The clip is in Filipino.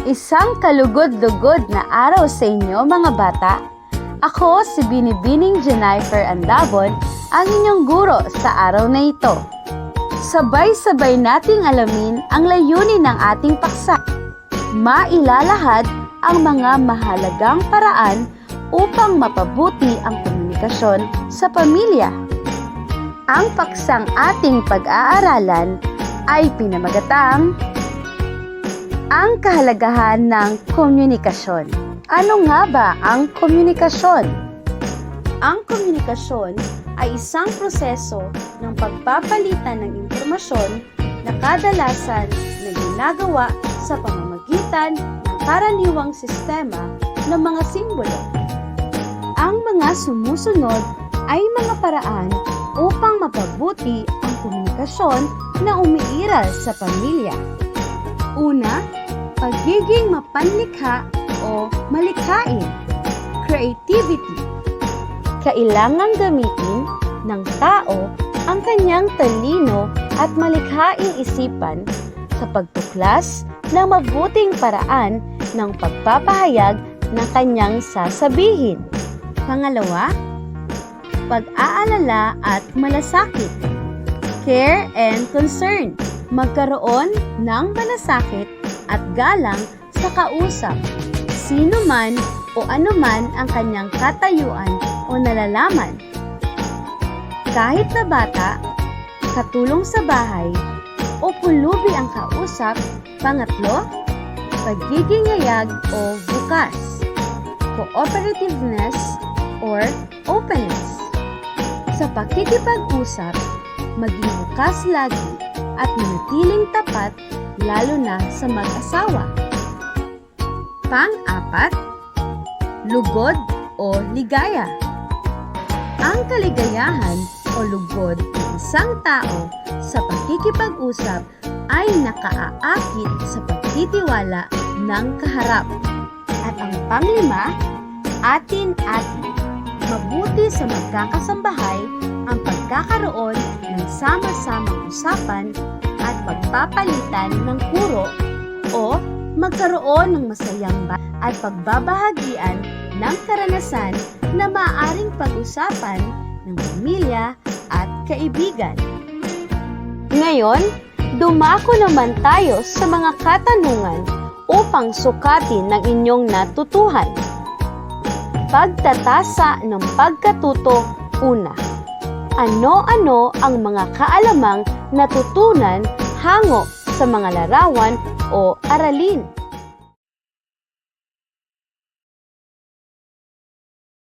Isang kalugod-lugod na araw sa inyo mga bata. Ako si Binibining Jennifer Andabon, ang inyong guro sa araw na ito. Sabay-sabay nating alamin ang layunin ng ating paksa. Mailalahad ang mga mahalagang paraan upang mapabuti ang komunikasyon sa pamilya. Ang paksang ating pag-aaralan ay pinamagatang ang kahalagahan ng komunikasyon. Ano nga ba ang komunikasyon? Ang komunikasyon ay isang proseso ng pagpapalitan ng impormasyon na kadalasan na ginagawa sa pamamagitan ng karaniwang sistema ng mga simbolo. Ang mga sumusunod ay mga paraan upang mapabuti ang komunikasyon na umiiral sa pamilya. Una, pagiging mapanlikha o malikhain, creativity. Kailangang gamitin ng tao ang kanyang talino at malikhaing isipan sa pagtuklas ng mabuting paraan ng pagpapahayag ng kanyang sasabihin. Pangalawa, pag-aalala at malasakit, care and concern. Magkaroon ng malasakit at galang sa kausap, sino man o anuman ang kanyang katayuan o nalalaman. Kahit na bata, katulong sa bahay, o pulubi ang kausap. Pangatlo, pagiging yayag o bukas, cooperativeness or openness. Sa pakikipag-usap, maging bukas lagi at manatiling tapat lalo na sa mag-asawa. Pang-apat, lugod o ligaya. Ang kaligayahan o lugod ng isang tao sa pakikipag-usap ay nakaaakit sa pagtitiwala ng kaharap. At ang panglima, atin-atin. Mabuti sa magkakasambahay ang pagkakaroon ng sama-samang usapan at pagpapalitan ng puro o magkaroon ng masayang at pagbabahagian ng karanasan na maaaring pag-usapan ng pamilya at kaibigan. Ngayon, dumako naman tayo sa mga katanungan upang sukatin ng inyong natutuhan. Pagtatasa ng pagkatuto. Una, ano-ano ang mga kaalamang natutunan hango sa mga larawan o aralin?